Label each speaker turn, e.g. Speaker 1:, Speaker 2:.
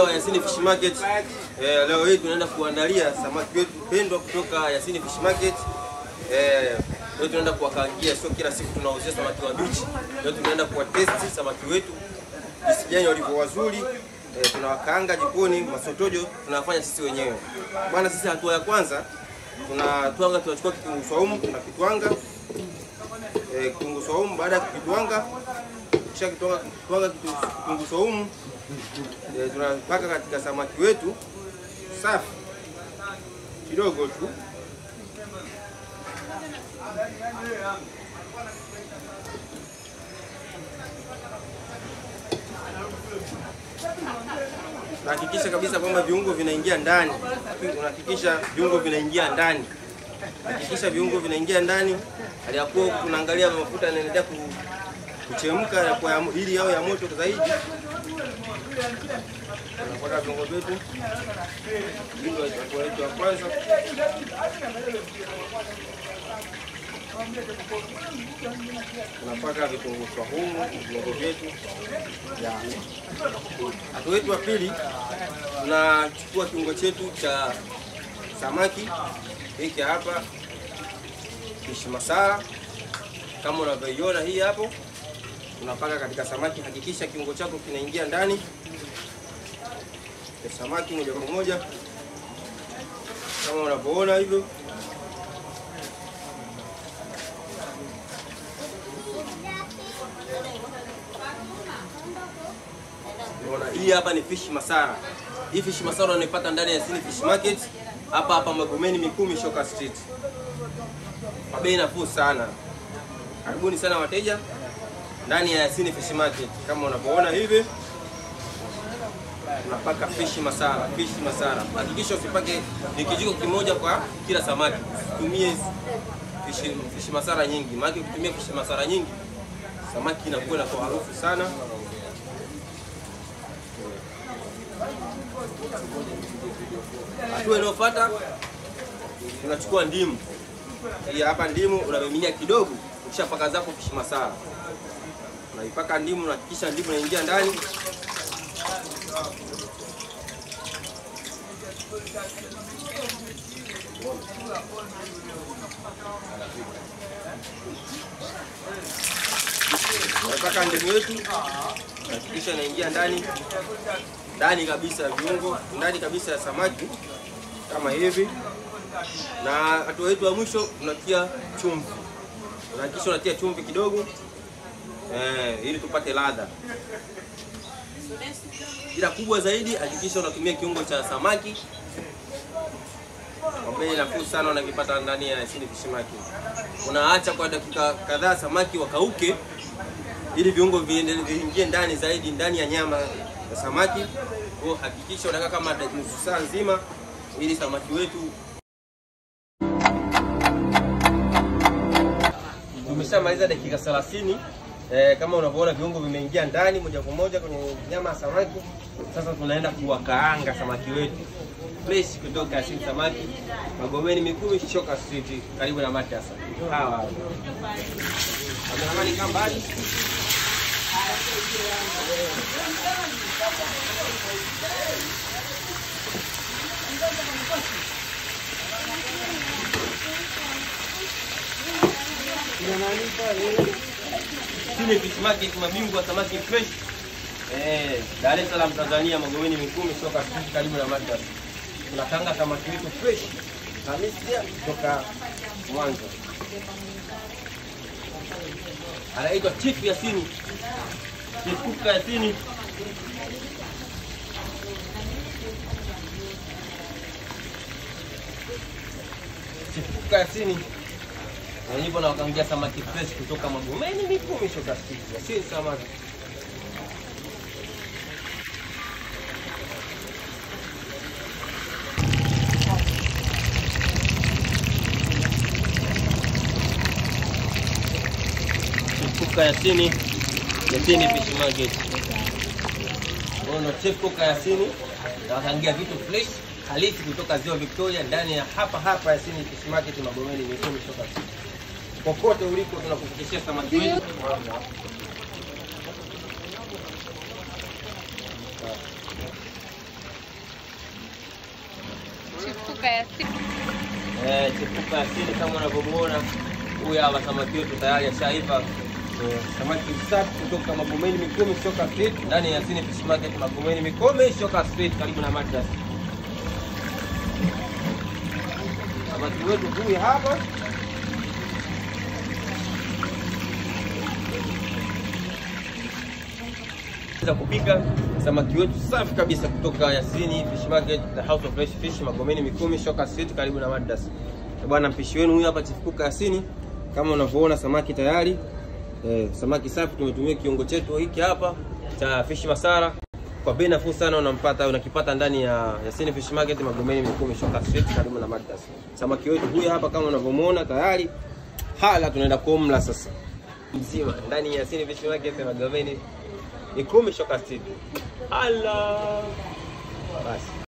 Speaker 1: Yasini Fish Market. Leo hii tunaenda kuandalia samaki wetu pendwa kutoka Yasini Fish Market. Leo tunaenda kuwakaangia, sio kila siku tunauzia samaki wa beach. Leo tunaenda kuwa test samaki wetu jinsi gani walivyo wazuri. Tunawakaanga jikoni, masotojo tunafanya sisi wenyewe. Bwana, sisi hatua ya kwanza tunachukua kitunguu saumu, tunakitwanga. Kitunguu saumu, baada ya kukitwanga, kisha kitwanga kitunguu saumu, tunapaka katika samaki wetu safi kidogo tu. Hakikisha kabisa kwamba viungo vinaingia ndani. Unahakikisha viungo vinaingia ndani. Hakikisha viungo vinaingia ndani. Aliyakuwa tunaangalia mafuta yanaendelea kuchemka kwa ili yao ya moto zaidi. Tunapaka viungo vyetu. Viungo wetu wa kwanza. Tunapaka vitunguu saumu, viungo vyetu. Hatua yetu ya pili, tunachukua kiungo chetu cha samaki. Hiki hapa fish masala, kama unavyoiona hii hapo. Tunapaka katika samaki. Hakikisha kiungo chako kinaingia ndani ya samaki moja kwa moja, kama unavyoona hivyo. Hii hapa ni fish masala. Hii fish masala unaipata ndani ya Yasini Fish Market, hapa Magomeni Mikumi Shoka Street. Kwa bei nafuu sana. Karibuni sana wateja ndani ya Yasini Fish Market. Kama unavyoona hivi, tunapaka fish masala, fish masala. Hakikisha usipake ni kijiko kimoja kwa kila samaki. Tumie fish masala nyingi. Maana ukitumia fish masala nyingi, samaki inakuwa na harufu sana. Hatua inayofuata, tunachukua ndimu. Hii hapa ndimu unamiminia kidogo, ukishapaka zako fish masala. Unaipaka ndimu, unahakikisha ndimu inaingia ndani. Unapaka ndimu yetu, hakikisha inaingia ndani kabisa ya viungo, ndani kabisa ya samaki kama hivi. Na hatua yetu ya mwisho, tunatia chumvi. Unahakikisha unatia chumvi kidogo ili tupate ladha. Ila kubwa zaidi, hakikisha unatumia kiungo cha samaki. Kwa bei nafuu sana unakipata ndani ya Yasini Fish Market. Unaacha kwa dakika kadhaa samaki wakauke ili viungo viingie ndani zaidi ndani ya nyama ya samaki. Kwa hakikisha unakaa kama nusu saa nzima ili samaki wetu. Tumeshamaliza dakika 30. Kama unavyoona viungo vimeingia ndani moja kwa moja kwenye nyama ya samaki. Sasa tunaenda kuwakaanga samaki wetu fresh kutoka Yasini Samaki, Magomeni Mikumi Shoka Street, karibu na Matasa. Hawa Amani kambali. Yasini Fish Market, mabingwa samaki fresh. Dar es Salaam Tanzania, Magomeni Mikumi Shoka Street, karibu na Matasa. Tunakanga samaki wetu fresh Hamisia kutoka Mwanza. Anaitwa Chief Yasini. Chief Kuka Yasini. Chief Kuka Yasini. Na hivyo na wakaangia samaki fresh kutoka Magomeni Mikumi Shoka Street. Yasini Samaki. Yasini Fish Market. Ono Chief Kuka Yasini na wakaangia vitu fresh halisi kutoka Ziwa Victoria ndani ya hapa Yasini Fish Market, Magomeni Mikumi Shoka Street. Popote uliko tunakufikishia samaki wetu.
Speaker 2: chepuka ya asili.
Speaker 1: Chepuka ya asili kama unavyomuona. Huyu hapa samaki wetu tayari ashaiva. Samaki safi kutoka Magomeni Mikumi Shoka Street ndani ya Yasini Fish Market Magomeni Mikumi Shoka Street karibu na Madras. Samaki wetu huyu hapa. Za kupika samaki wetu safi kabisa kutoka Yasini Fish Market, the House of Fresh Fish Magomeni Mikumi Shoka Street karibu na Madras. Bwana mpishi wenu huyu hapa Chepuka Yasini. Kama unavyoona samaki tayari. Samaki safi, tumetumia kiungo chetu hiki hapa cha fish masala. Kwa bei nafuu sana unakipata ndani ya Yasini Fish Market Magomeni Mikumi Shoka Street karibu na Madras. Samaki wetu huyu hapa kama unavyomuona tayari. Hala tunaenda kumla sasa. Mzima ndani ya Yasini Fish Market Magomeni Mikumi Shoka Street. Hala. Basi.